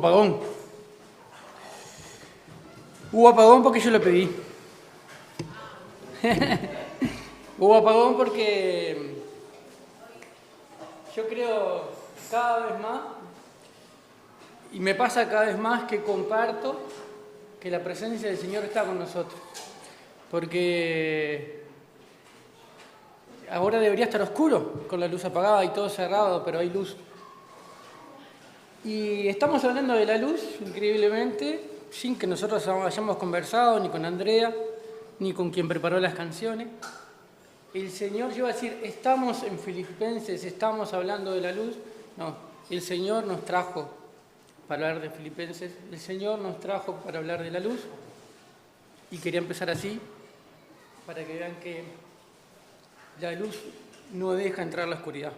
apagón. Hubo apagón porque yo lo pedí. Hubo apagón porque yo creo cada vez más, y me pasa cada vez más que comparto que la presencia del Señor está con nosotros. Porque ahora debería estar oscuro, con la luz apagada y todo cerrado, pero hay luz. Y estamos hablando de la luz, increíblemente, sin que nosotros hayamos conversado, ni con Andrea, ni con quien preparó las canciones. El Señor, yo iba a decir, estamos en Filipenses, estamos hablando de la luz. No, el Señor nos trajo para hablar de Filipenses, el Señor nos trajo para hablar de la luz. Y quería empezar así, para que vean que la luz no deja entrar la oscuridad.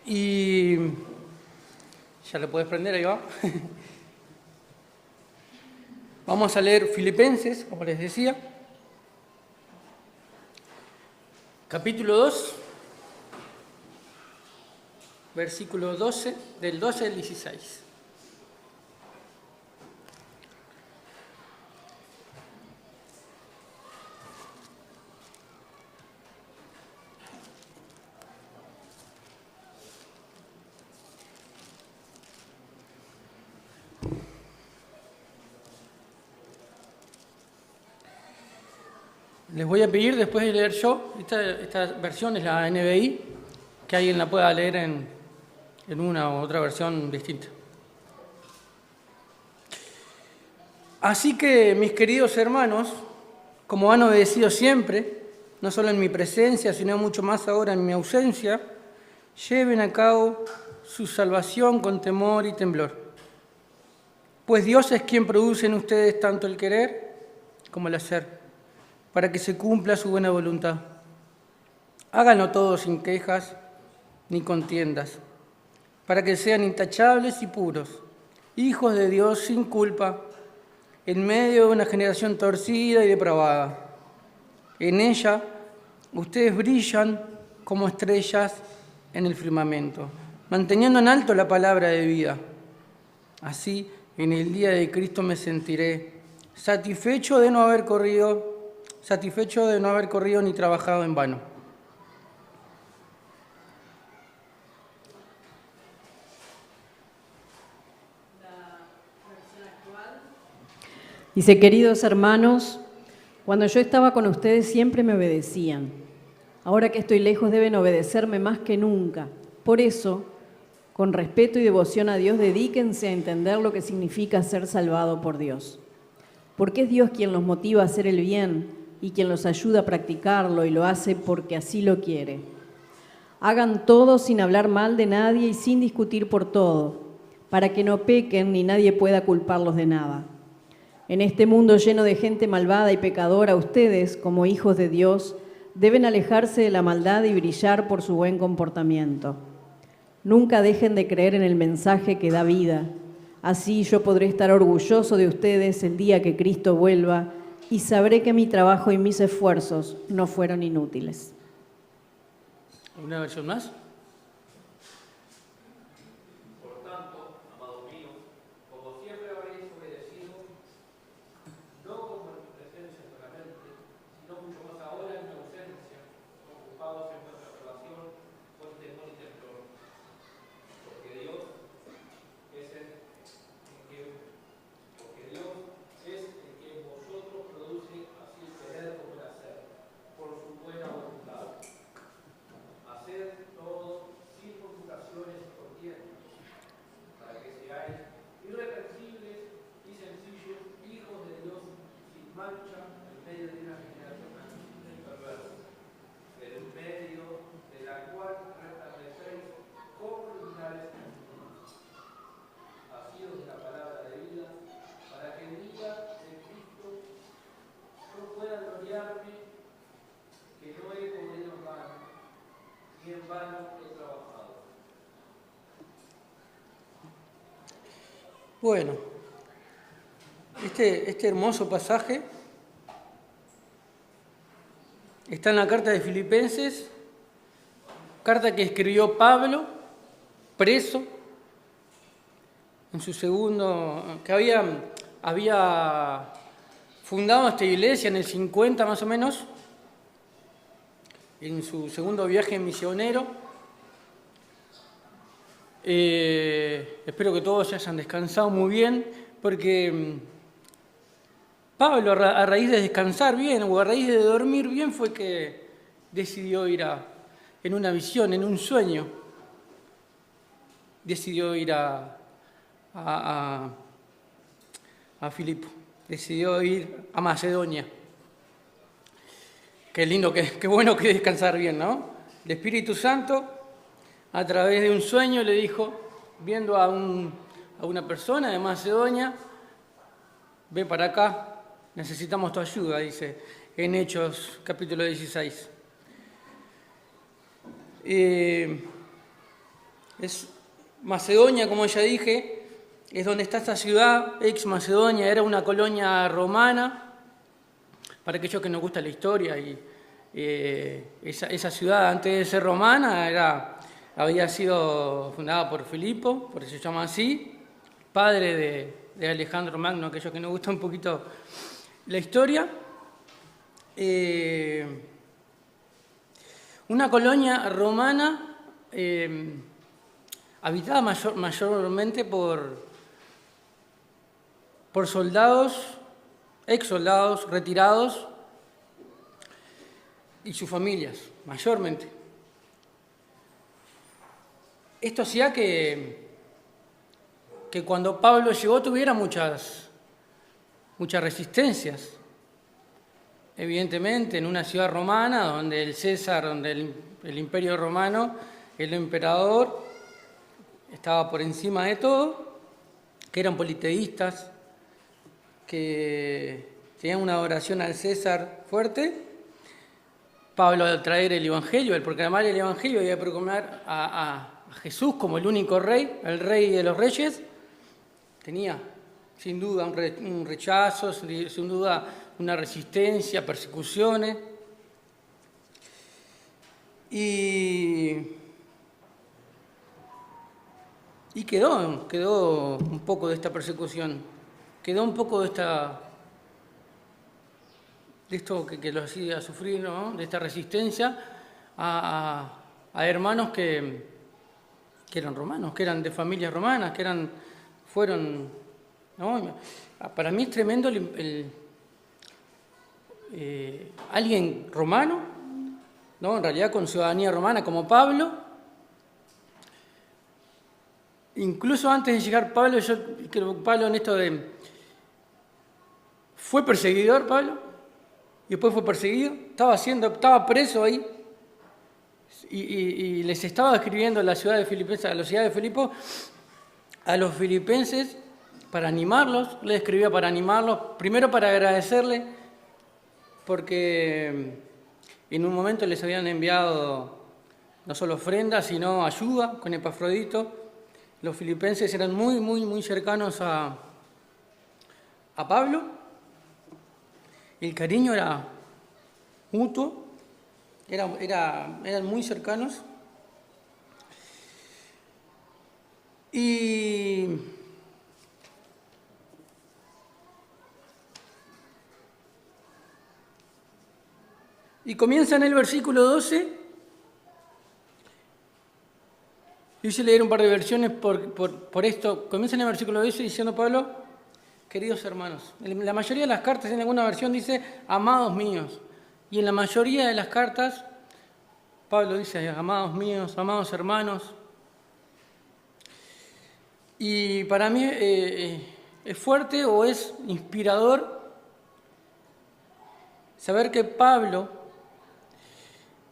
Y ya lo puedes prender, ahí va. Vamos a leer Filipenses, como les decía, capítulo 2, versículo 12, del 12 al 16. Les voy a pedir, después de leer yo, esta versión es la NBI, que alguien la pueda leer en una u otra versión distinta. Así que, mis queridos hermanos, como han obedecido siempre, no solo en mi presencia, sino mucho más ahora en mi ausencia, lleven a cabo su salvación con temor y temblor. Pues Dios es quien produce en ustedes tanto el querer como el hacer, para que se cumpla su buena voluntad. Háganlo todo sin quejas ni contiendas, para que sean intachables y puros, hijos de Dios sin culpa, en medio de una generación torcida y depravada. En ella, ustedes brillan como estrellas en el firmamento, manteniendo en alto la palabra de vida. Así, en el día de Cristo me sentiré satisfecho de no haber corrido ni trabajado en vano. Dice, queridos hermanos, cuando yo estaba con ustedes siempre me obedecían. Ahora que estoy lejos deben obedecerme más que nunca. Por eso, con respeto y devoción a Dios, dedíquense a entender lo que significa ser salvado por Dios. Porque es Dios quien los motiva a hacer el bien y quien los ayuda a practicarlo, y lo hace porque así lo quiere. Hagan todo sin hablar mal de nadie y sin discutir por todo, para que no pequen ni nadie pueda culparlos de nada. En este mundo lleno de gente malvada y pecadora, ustedes, como hijos de Dios, deben alejarse de la maldad y brillar por su buen comportamiento. Nunca dejen de creer en el mensaje que da vida. Así yo podré estar orgulloso de ustedes el día que Cristo vuelva y sabré que mi trabajo y mis esfuerzos no fueron inútiles. ¿Una versión más? Por tanto, amados míos, como siempre habréis obedecido, no como en mi presencia solamente, sino mucho más ahora en mi ausencia, ocupados en vuestra salvación con temor y temblor. Porque Dios es el que vosotros produce así el querer como el hacer, por su buena voluntad. Haced todo sin murmuraciones y contiendas, para que seáis irreprensibles y sencillos, hijos de Dios, sin mancha, en medio de una generación perversa, pero en medio de la cual resplandecéis como luminares en el mundo, asidos de la palabra de vida, para que el día de Cristo no pueda gloriarme, que no he corrido en vano, ni en vano he trabajado. Bueno, este hermoso pasaje está en la carta de Filipenses, carta que escribió Pablo preso, en su segundo, que había fundado esta iglesia en el 50 más o menos, en su segundo viaje misionero. Espero que todos hayan descansado muy bien, porque Pablo, a raíz de descansar bien o a raíz de dormir bien, fue que decidió ir en una visión, en un sueño, decidió ir a Filipo, decidió ir a Macedonia. Qué lindo, qué bueno que descansar bien, ¿no? El Espíritu Santo, a través de un sueño, le dijo, viendo a una persona de Macedonia, ve para acá, necesitamos tu ayuda, dice en Hechos capítulo 16. Es Macedonia, como ya dije, es donde está esta ciudad. Ex Macedonia era una colonia romana. Para aquellos que nos gusta la historia, y esa ciudad, antes de ser romana, había sido fundada por Filipo, por eso se llama así, padre de Alejandro Magno, aquellos que nos gusta un poquito la historia. Una colonia romana habitada mayormente por soldados, ex soldados retirados y sus familias, mayormente. Esto hacía que cuando Pablo llegó tuviera muchas resistencias. Evidentemente, en una ciudad romana donde el César, donde el imperio romano, el emperador, estaba por encima de todo, que eran politeístas, que tenían una adoración al César fuerte. Pablo, al traer el Evangelio, al proclamar el Evangelio y a proclamar a Jesús como el único rey, el rey de los reyes, tenía sin duda un rechazo, sin duda una resistencia, persecuciones. Y quedó un poco de esta persecución, quedó un poco de esto que lo hacía sufrir, ¿no? De esta resistencia a hermanos que eran romanos, que eran de familias romanas, fueron, ¿no? Para mí es tremendo alguien romano, ¿no? En realidad con ciudadanía romana como Pablo. Incluso antes de llegar Pablo, yo creo que Pablo en esto fue perseguidor, Pablo, y después fue perseguido, estaba preso ahí, y les estaba escribiendo a la ciudad de Filipo, a los filipenses, para animarlos, les escribía para animarlos, primero para agradecerle, porque en un momento les habían enviado no solo ofrendas, sino ayuda con Epafrodito. Los filipenses eran muy, muy, muy cercanos a Pablo. El cariño era mutuo, eran muy cercanos. Y comienza en el versículo 12. Yo hice leer un par de versiones por esto. Comienza en el versículo 12 diciendo Pablo, queridos hermanos. En la mayoría de las cartas, en alguna versión dice, amados míos. Y en la mayoría de las cartas, Pablo dice, amados míos, amados hermanos. Y para mí es fuerte o es inspirador saber que Pablo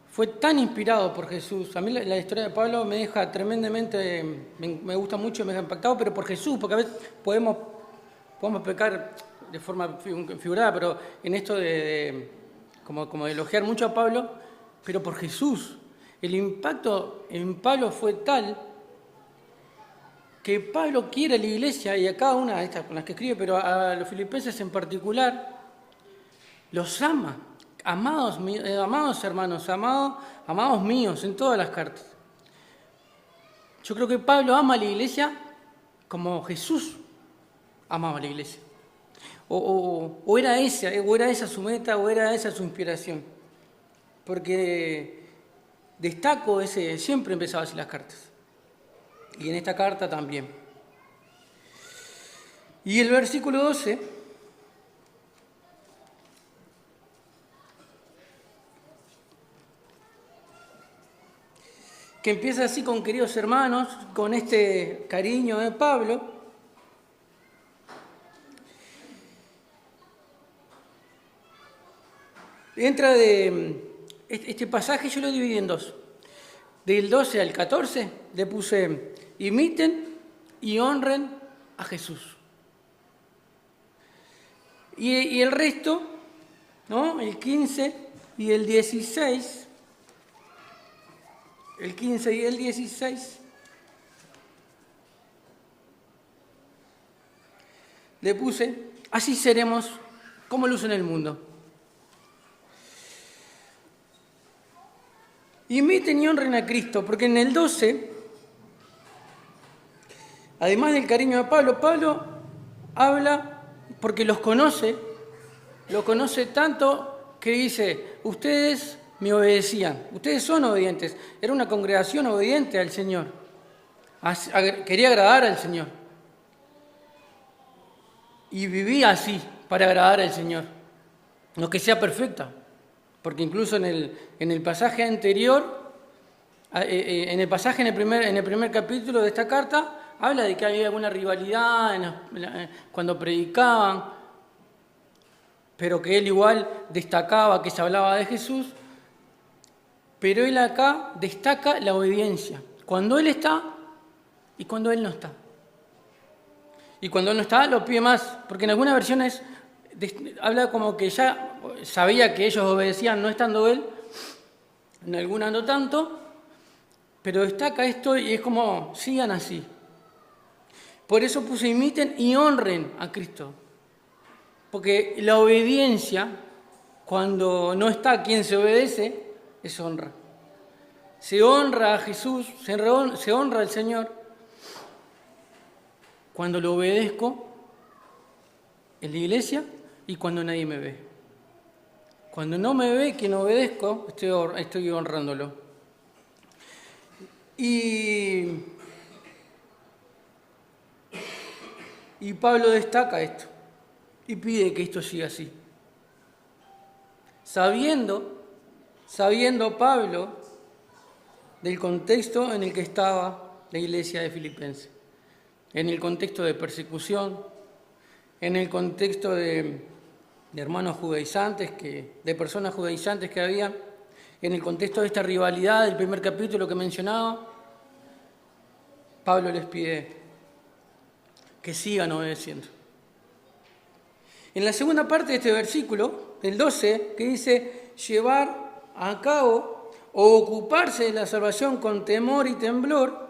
fue tan inspirado por Jesús. A mí la historia de Pablo me deja tremendamente, me gusta mucho, me ha impactado, pero por Jesús, porque a veces podemos pecar de forma figurada, pero en esto como de elogiar mucho a Pablo, pero por Jesús. El impacto en Pablo fue tal que Pablo quiere a la iglesia, y a cada una de estas con las que escribe, pero a los filipenses en particular, los ama. Amados hermanos, amados míos, en todas las cartas. Yo creo que Pablo ama a la iglesia como Jesús amaba a la iglesia. O era esa su meta, o era esa su inspiración. Porque destaco ese, siempre empezaba así las cartas. Y en esta carta también. Y el versículo 12, que empieza así con queridos hermanos, con este cariño de Pablo. Entra de este pasaje, yo lo dividí en dos. Del 12 al 14 le puse: imiten y honren a Jesús. Y el resto, ¿no? El 15 y el 16. El 15 y el 16. Le puse: así seremos como luz en el mundo. Imiten y honren a Cristo, porque en el 12, además del cariño de Pablo, Pablo habla porque los conoce tanto que dice: ustedes me obedecían, ustedes son obedientes. Era una congregación obediente al Señor, quería agradar al Señor. Y vivía así, para agradar al Señor. No que sea perfecta, porque incluso en el pasaje anterior, en el primer capítulo de esta carta, habla de que había alguna rivalidad cuando predicaban, pero que él igual destacaba que se hablaba de Jesús. Pero él acá destaca la obediencia, cuando él está y cuando él no está. Y cuando él no está, lo pide más, porque en algunas versiones habla como que ya sabía que ellos obedecían no estando él, en algunas no tanto, pero destaca esto y es como: sigan así. Por eso puse: imiten y honren a Cristo. Porque la obediencia, cuando no está quien se obedece, es honra. Se honra a Jesús, se honra al Señor cuando lo obedezco en la iglesia y cuando nadie me ve. Cuando no me ve quien obedezco, estoy honrándolo. Y Pablo destaca esto y pide que esto siga así. Sabiendo Pablo del contexto en el que estaba la iglesia de Filipenses, en el contexto de persecución, en el contexto de hermanos judaizantes, de personas judaizantes que había, en el contexto de esta rivalidad del primer capítulo que mencionaba, Pablo les pide que sigan obedeciendo. En la segunda parte de este versículo, el 12, que dice: llevar a cabo o ocuparse de la salvación con temor y temblor,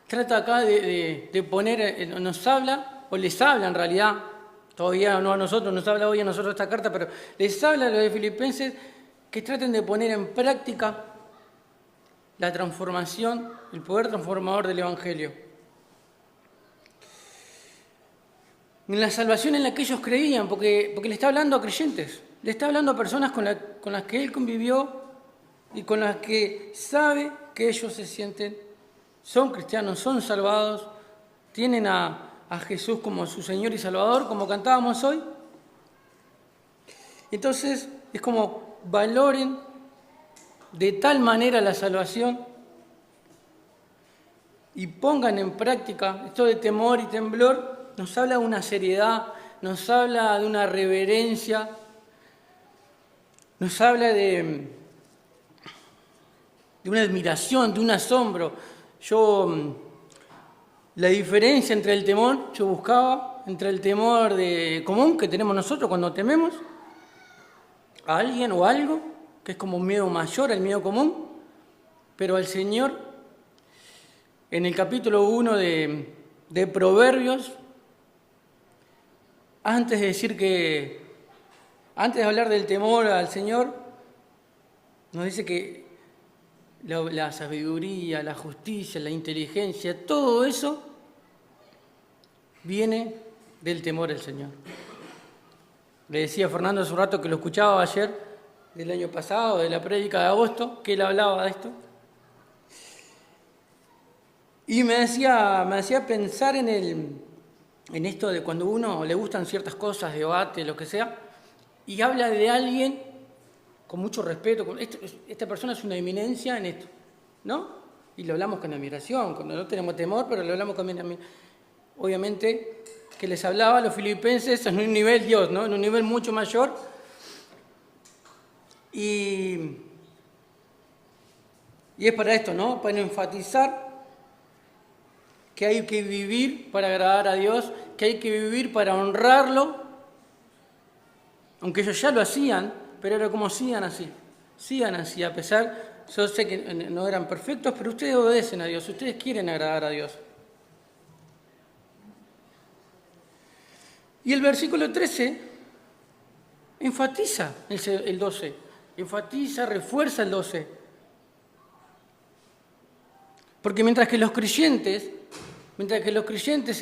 trata acá de poner, nos habla, o les habla en realidad, todavía no a nosotros, nos habla hoy a nosotros esta carta, pero les habla a los de Filipenses que traten de poner en práctica la transformación, el poder transformador del Evangelio. En la salvación en la que ellos creían, porque le está hablando a creyentes, le está hablando a personas con las que él convivió y con las que sabe que ellos se sienten, son cristianos, son salvados, tienen a Jesús como su Señor y Salvador, como cantábamos hoy. Entonces es como: valoren de tal manera la salvación y pongan en práctica esto de temor y temblor. Nos habla de una seriedad, nos habla de una reverencia, nos habla de una admiración, de un asombro. La diferencia entre el temor, yo buscaba, entre el temor común que tenemos nosotros cuando tememos a alguien o algo, que es como un miedo mayor al miedo común, pero al Señor, en el capítulo 1 de Proverbios, antes de hablar del temor al Señor, nos dice que la sabiduría, la justicia, la inteligencia, todo eso viene del temor al Señor. Le decía a Fernando hace un rato que lo escuchaba ayer, del año pasado, de la prédica de agosto, que él hablaba de esto. Y me hacía pensar en esto de cuando a uno le gustan ciertas cosas, debate, lo que sea, y habla de alguien con mucho respeto. Esta persona es una eminencia en esto, ¿no? Y lo hablamos con admiración, cuando no tenemos temor, pero lo hablamos con admiración. Obviamente que les hablaba a los filipenses en un nivel Dios, ¿no? En un nivel mucho mayor. Y es para esto, ¿no? Para enfatizar que hay que vivir para agradar a Dios, que hay que vivir para honrarlo, aunque ellos ya lo hacían, pero era como sigan así, a pesar, yo sé que no eran perfectos, pero ustedes obedecen a Dios, ustedes quieren agradar a Dios. Y el versículo 13 enfatiza el 12, refuerza el 12. Porque mientras que los creyentes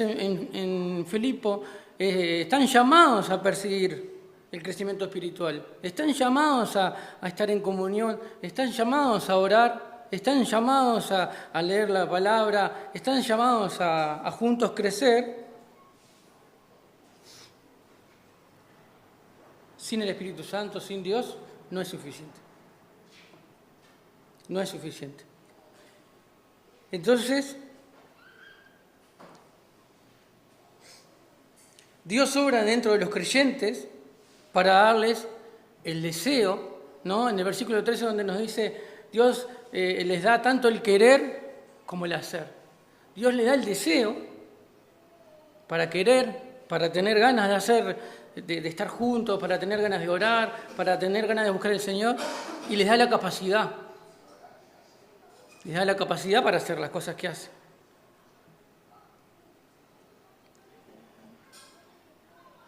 en Filipo están llamados a perseguir el crecimiento espiritual, están llamados a estar en comunión, están llamados a orar, están llamados a leer la palabra, están llamados a juntos crecer, sin el Espíritu Santo, sin Dios, no es suficiente. No es suficiente. Entonces, Dios obra dentro de los creyentes para darles el deseo, ¿no? En el versículo 13 donde nos dice, Dios les da tanto el querer como el hacer. Dios les da el deseo para querer, para tener ganas de hacer, de estar juntos, para tener ganas de orar, para tener ganas de buscar al Señor, y les da la capacidad. Les da la capacidad para hacer las cosas que hace.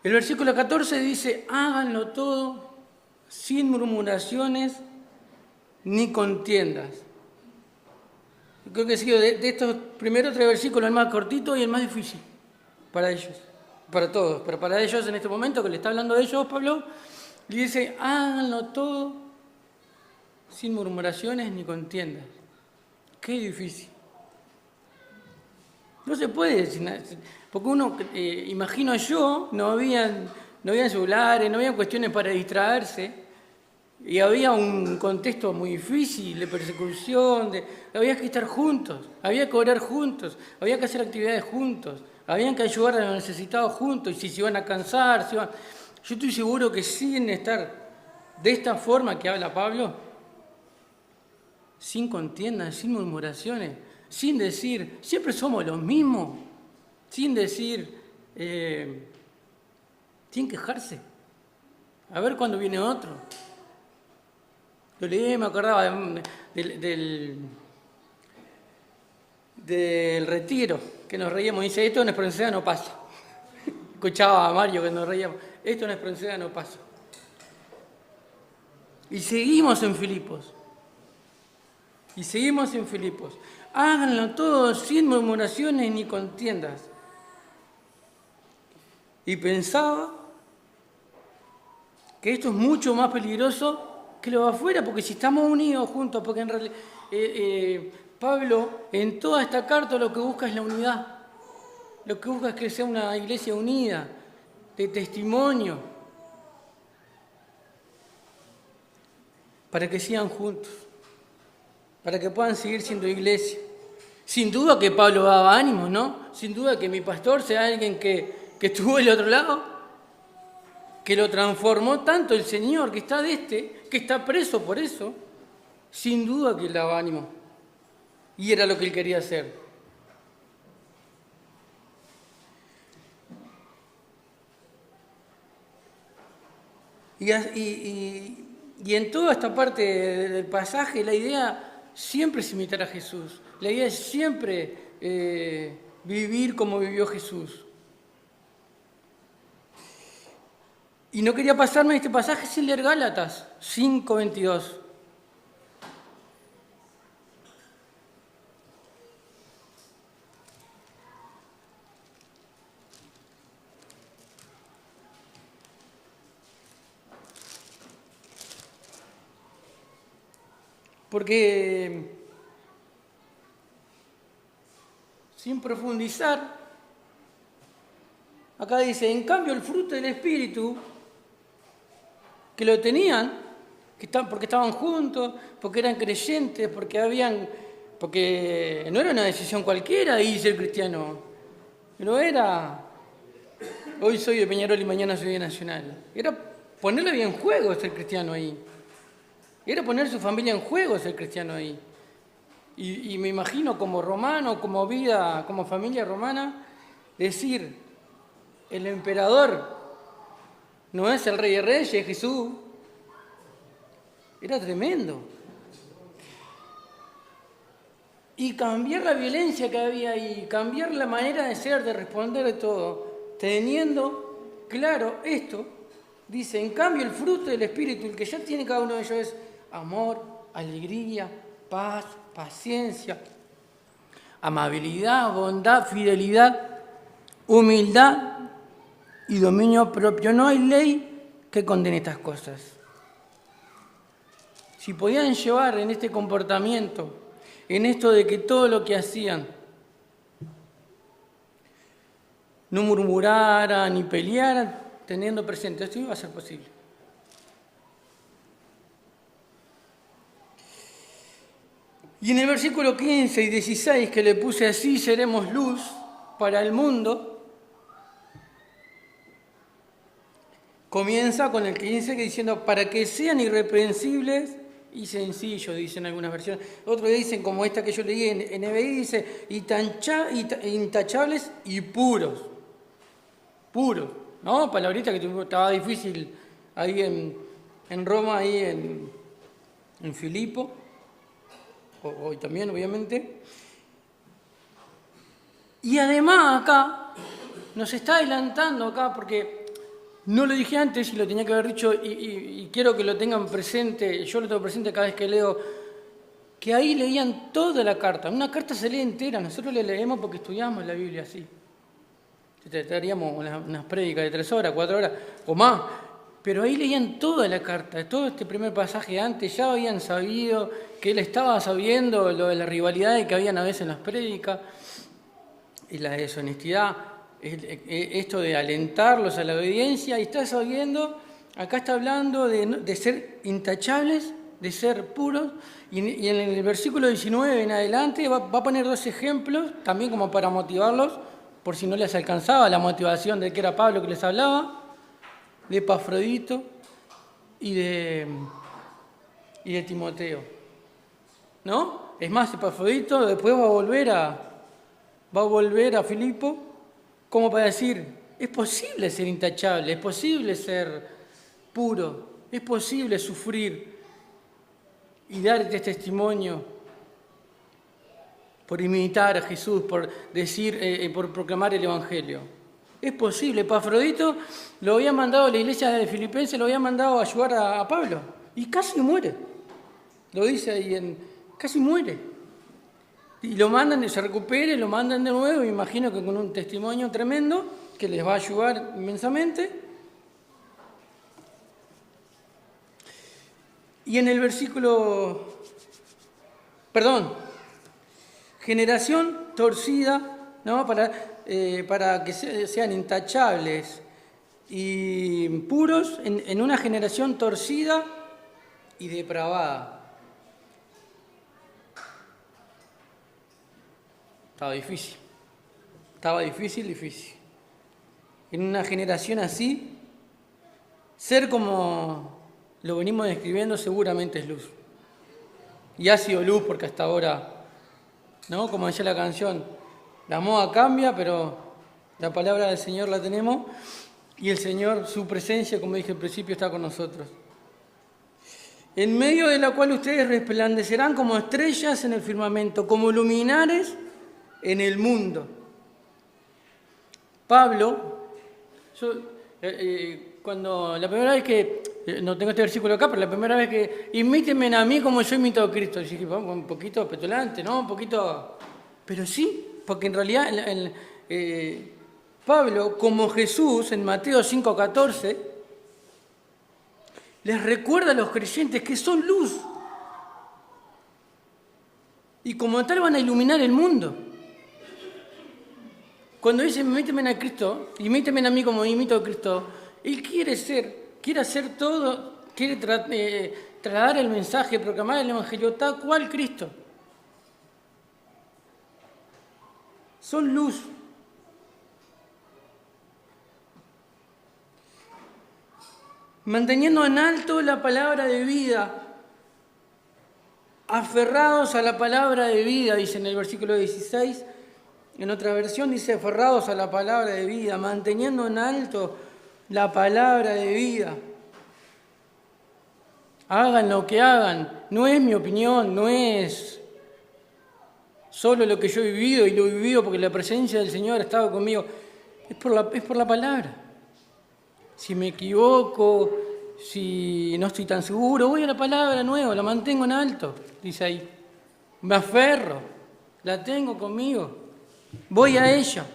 El versículo 14 dice, háganlo todo sin murmuraciones ni contiendas. Yo creo que ha sido de estos primeros 3 versículos el más cortito y el más difícil para ellos, para todos. Pero para ellos en este momento que le está hablando de ellos, Pablo, le dice, háganlo todo sin murmuraciones ni contiendas. Qué difícil. No se puede decir nada, porque uno, imagino yo, no habían celulares, no había cuestiones para distraerse, y había un contexto muy difícil de persecución, había que estar juntos, había que orar juntos, había que hacer actividades juntos, había que ayudar a los necesitados juntos, y si se iban a cansar, yo estoy seguro que sin estar de esta forma que habla Pablo, sin contiendas, sin murmuraciones, sin decir, siempre somos los mismos, sin decir, sin quejarse, a ver cuándo viene otro. Lo leí, me acordaba del retiro, que nos reíamos, dice, esto en Esperanza no pasa. Escuchaba a Mario que nos reíamos, esto en Esperanza no pasa. Y seguimos en Filipos. Háganlo todo sin murmuraciones ni contiendas. Y pensaba que esto es mucho más peligroso que lo de afuera, porque si estamos unidos juntos, porque en realidad Pablo en toda esta carta lo que busca es la unidad. Lo que busca es que sea una iglesia unida, de testimonio, para que sigan juntos, para que puedan seguir siendo iglesia. Sin duda que Pablo daba ánimo, ¿no? Sin duda que mi pastor sea alguien que estuvo del otro lado, que lo transformó tanto el Señor, que está que está preso por eso. Sin duda que le daba ánimo. Y era lo que él quería hacer. Y en toda esta parte del pasaje, la idea siempre es imitar a Jesús. La idea es siempre vivir como vivió Jesús. Y no quería pasarme este pasaje sin leer Gálatas 5:22. Porque sin profundizar, acá dice, en cambio el fruto del Espíritu, que lo tenían, porque estaban juntos, porque eran creyentes, porque no era una decisión cualquiera y ser cristiano, no era, hoy soy de Peñarol y mañana soy de Nacional, era poner la vida en juego ser cristiano ahí, era poner su familia en juego ser cristiano ahí. Y me imagino como romano, como vida, como familia romana, decir, el emperador no es el rey de reyes, es Jesús. Era tremendo. Y cambiar la violencia que había ahí, cambiar la manera de ser, de responder de todo, teniendo claro esto, dice, en cambio el fruto del Espíritu, el que ya tiene cada uno de ellos es amor, alegría, paz, paciencia, amabilidad, bondad, fidelidad, humildad y dominio propio. No hay ley que condene estas cosas. Si podían llevar en este comportamiento, en esto de que todo lo que hacían, no murmuraran ni pelearan, teniendo presente, esto iba a ser posible. Y en el versículo 15 y 16 que le puse así, seremos luz para el mundo, comienza con el 15 que diciendo, para que sean irreprensibles y sencillos, dicen algunas versiones. Otros dicen, como esta que yo leí en NBI, dice, intachables y puros. Puros, ¿no? Palabrita que estaba difícil ahí en Roma, ahí en Filipo. Hoy también, obviamente. Y además acá, nos está adelantando acá, porque no lo dije antes y lo tenía que haber dicho, y quiero que lo tengan presente, yo lo tengo presente cada vez que leo, que ahí leían toda la carta. Una carta se lee entera, nosotros la leemos porque estudiamos la Biblia así. Haríamos unas prédicas de 3 horas, 4 horas o más. Pero ahí leían toda la carta, todo este primer pasaje antes, ya habían sabido que él estaba sabiendo lo de la rivalidad que habían a veces en las prédicas, y la deshonestidad, esto de alentarlos a la obediencia, y está sabiendo, acá está hablando de ser intachables, de ser puros, y en el versículo 19 en adelante va a poner 2 ejemplos, también como para motivarlos, por si no les alcanzaba la motivación de que era Pablo que les hablaba, de Epafrodito y de Timoteo, ¿no? Es más, Epafrodito después va a volver a Filipo como para decir, es posible ser intachable, es posible ser puro, es posible sufrir y darte testimonio por imitar a Jesús, por decir, por proclamar el Evangelio. Es posible. Epafrodito lo había mandado a la iglesia de Filipenses, lo había mandado a ayudar a Pablo. Y casi muere. Lo dice ahí, casi muere. Y lo mandan, se recupere, lo mandan de nuevo, me imagino que con un testimonio tremendo, que les va a ayudar inmensamente. Y en el versículo, generación torcida, ¿no? Para que sean intachables y puros en una generación torcida y depravada. Estaba difícil. En una generación así, ser como lo venimos describiendo seguramente es luz. Y ha sido luz porque hasta ahora, ¿no? Como decía la canción, la moda cambia, pero la palabra del Señor la tenemos y el Señor, su presencia, como dije al principio, está con nosotros. En medio de la cual ustedes resplandecerán como estrellas en el firmamento, como luminares en el mundo. Pablo, cuando la primera vez que, no tengo este versículo acá, pero la primera vez que imítenme a mí como yo imito a Cristo, y dije, un poquito petulante, ¿no? Un poquito, pero sí. Porque en realidad Pablo, como Jesús, en Mateo 5:14, les recuerda a los creyentes que son luz. Y como tal van a iluminar el mundo. Cuando dice, imítenme a Cristo, imítenme a mí como imito a Cristo, Él quiere hacer todo, quiere trasladar el mensaje, proclamar el Evangelio tal cual Cristo. Son luz. Manteniendo en alto la palabra de vida, aferrados a la palabra de vida, dice en el versículo 16, en otra versión dice aferrados a la palabra de vida, manteniendo en alto la palabra de vida. Hagan lo que hagan, no es mi opinión, no es solo lo que yo he vivido y lo he vivido porque la presencia del Señor ha estado conmigo, es por la palabra. Si me equivoco, si no estoy tan seguro, voy a la palabra nueva, la mantengo en alto, dice ahí. Me aferro, la tengo conmigo, voy a ella.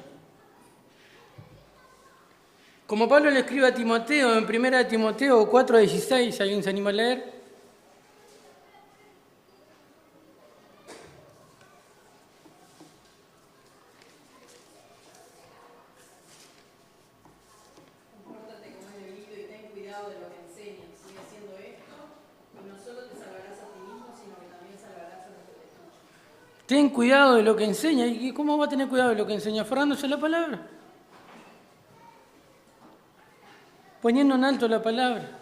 Como Pablo le escribe a Timoteo en 1 Timoteo 4:16, ¿alguien se anima a leer? Ten cuidado de lo que enseña. ¿Y cómo va a tener cuidado de lo que enseña? Aferrándose a la palabra. Poniendo en alto la palabra.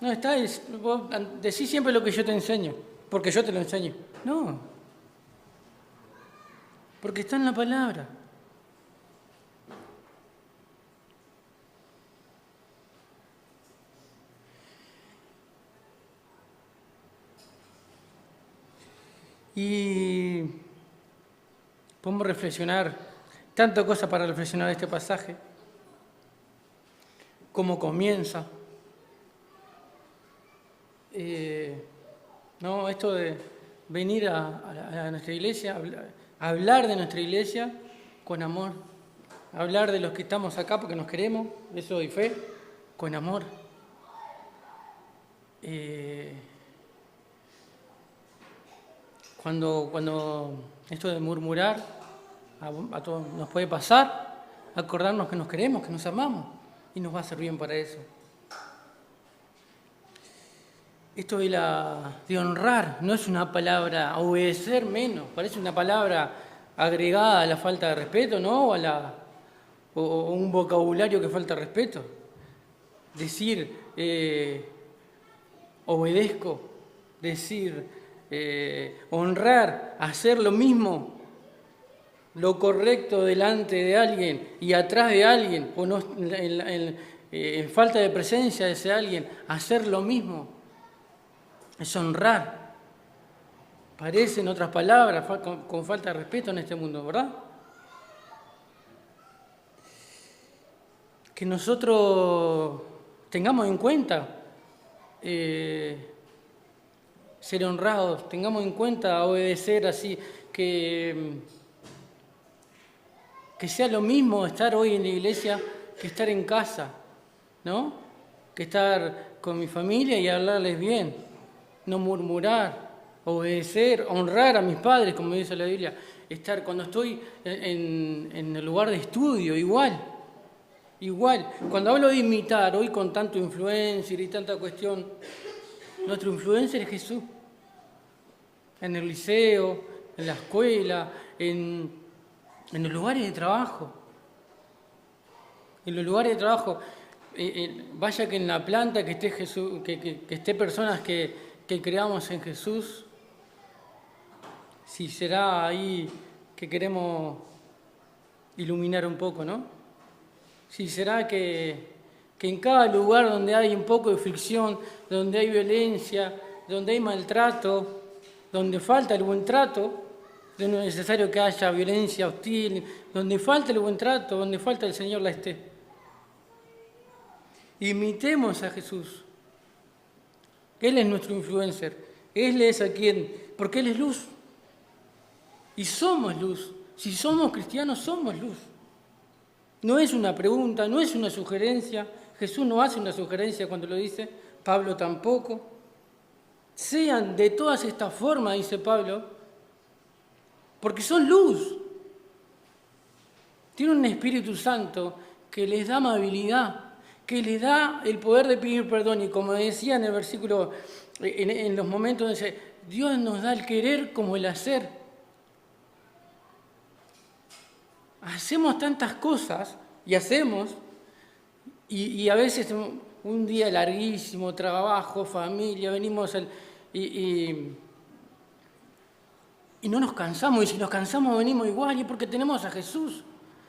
No está, vos decís siempre lo que yo te enseño, porque yo te lo enseño. No. Porque está en la palabra. Y podemos reflexionar, tanta cosa para reflexionar este pasaje, cómo comienza, ¿no? Esto de venir a nuestra iglesia, hablar de nuestra iglesia con amor, hablar de los que estamos acá porque nos queremos, eso doy fe, con amor. Cuando esto de murmurar a todos nos puede pasar, acordarnos que nos queremos, que nos amamos, y nos va a hacer bien para eso. Esto de honrar no es una palabra, obedecer menos, parece una palabra agregada a la falta de respeto, ¿no? O un vocabulario que falta respeto. Decir, obedezco, decir, honrar, hacer lo mismo, lo correcto delante de alguien y atrás de alguien, o no, en falta de presencia de ese alguien, hacer lo mismo, es honrar. Parecen otras palabras con falta de respeto en este mundo, ¿verdad? Que nosotros tengamos en cuenta ser honrados, tengamos en cuenta obedecer así, que sea lo mismo estar hoy en la iglesia que estar en casa, ¿no? Que estar con mi familia y hablarles bien, no murmurar, obedecer, honrar a mis padres, como dice la Biblia, estar cuando estoy en el lugar de estudio, igual. Cuando hablo de imitar, hoy con tanto influencer y tanta cuestión, nuestro influencer es Jesús. En el liceo, en la escuela, en los lugares de trabajo. En los lugares de trabajo, vaya que en la planta que esté Jesús, que esté personas que creamos en Jesús, si será ahí que queremos iluminar un poco, ¿no? Si será que en cada lugar donde hay un poco de fricción, donde hay violencia, donde hay maltrato, donde falta el buen trato, no es necesario que haya violencia hostil, donde falta el buen trato, donde falta el Señor la esté. Imitemos a Jesús. Él es nuestro influencer. Él es a quien, porque Él es luz. Y somos luz. Si somos cristianos, somos luz. No es una pregunta, no es una sugerencia. Jesús no hace una sugerencia cuando lo dice, Pablo tampoco. Sean de todas estas formas, dice Pablo, porque son luz. Tienen un Espíritu Santo que les da amabilidad, que les da el poder de pedir perdón. Y como decía en el versículo, en los momentos donde dice, Dios nos da el querer como el hacer. Hacemos tantas cosas y y a veces un día larguísimo, trabajo, familia, venimos y no nos cansamos, y si nos cansamos venimos igual, y es porque tenemos a Jesús,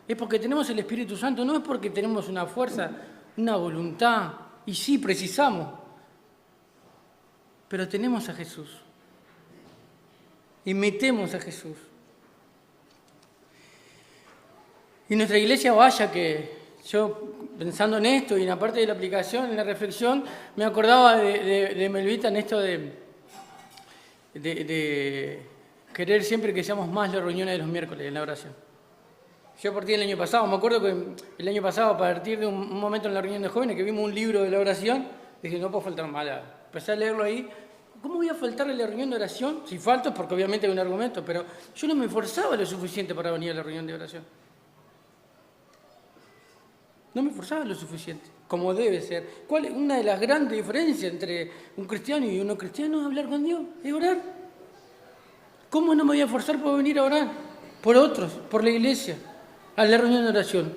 es porque tenemos el Espíritu Santo, no es porque tenemos una fuerza, una voluntad, y sí precisamos, pero tenemos a Jesús, imitemos a Jesús. Y nuestra iglesia, vaya que yo pensando en esto y en la parte de la aplicación, en la reflexión, me acordaba de Melvita en esto de querer siempre que seamos más las reuniones de los miércoles en la oración. Yo a partir del año pasado, me acuerdo que el año pasado, a partir de un momento en la reunión de jóvenes, que vimos un libro de la oración, dije, no puedo faltar más. Empecé a leerlo ahí. ¿Cómo voy a faltar a la reunión de oración? Si falto es porque obviamente hay un argumento, pero yo no me esforzaba lo suficiente para venir a la reunión de oración. No me esforzaba lo suficiente, como debe ser. ¿Cuál es una de las grandes diferencias entre un cristiano y un no cristiano? Es hablar con Dios, es orar. ¿Cómo no me voy a esforzar por venir a orar? Por otros, por la iglesia, a la reunión de oración.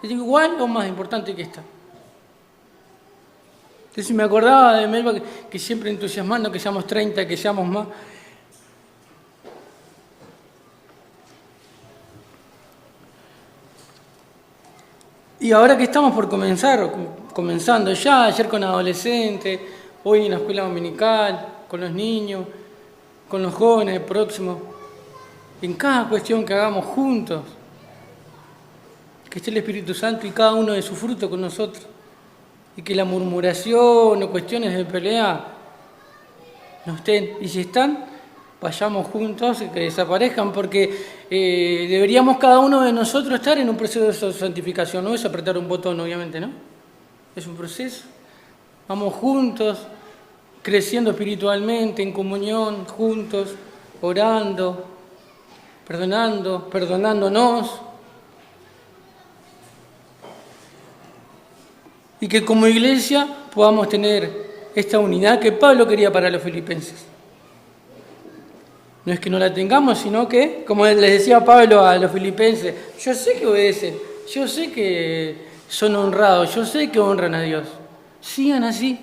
¿Es igual o más importante que esta? Entonces me acordaba de Melba que siempre entusiasmando que seamos 30, que seamos más. Y ahora que estamos por comenzando ya, ayer con adolescentes, hoy en la escuela dominical, con los niños, con los jóvenes próximos, en cada cuestión que hagamos juntos, que esté el Espíritu Santo y cada uno de su fruto con nosotros, y que la murmuración o cuestiones de pelea no estén, y si están, vayamos juntos y que desaparezcan, porque deberíamos cada uno de nosotros estar en un proceso de santificación. No es apretar un botón, obviamente, ¿no? Es un proceso. Vamos juntos, creciendo espiritualmente, en comunión, juntos, orando, perdonándonos. Y que como iglesia podamos tener esta unidad que Pablo quería para los filipenses. No es que no la tengamos, sino que, como les decía Pablo a los filipenses, yo sé que obedecen, yo sé que son honrados, yo sé que honran a Dios. Sigan así,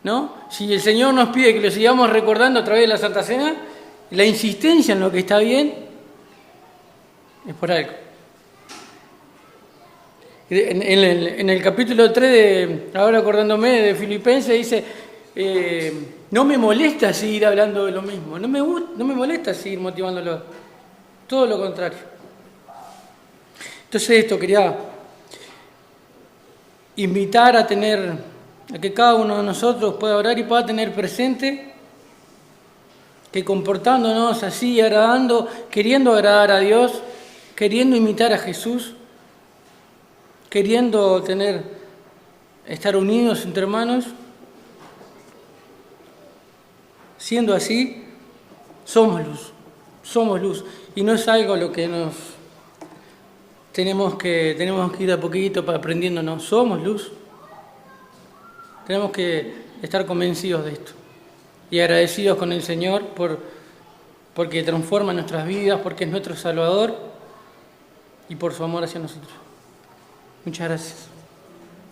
¿no? Si el Señor nos pide que lo sigamos recordando a través de la Santa Cena, la insistencia en lo que está bien es por algo. En el capítulo 3, ahora acordándome de Filipenses, dice... no me molesta seguir hablando de lo mismo, no me molesta seguir motivándolo, todo lo contrario. Entonces esto quería invitar a que cada uno de nosotros pueda orar y pueda tener presente que comportándonos así, agradando, queriendo agradar a Dios, queriendo imitar a Jesús, queriendo estar unidos entre hermanos, siendo así, somos luz, y no es algo lo que tenemos que ir de a poquito para aprendiéndonos, somos luz. Tenemos que estar convencidos de esto y agradecidos con el Señor porque transforma nuestras vidas, porque es nuestro Salvador y por su amor hacia nosotros. Muchas gracias.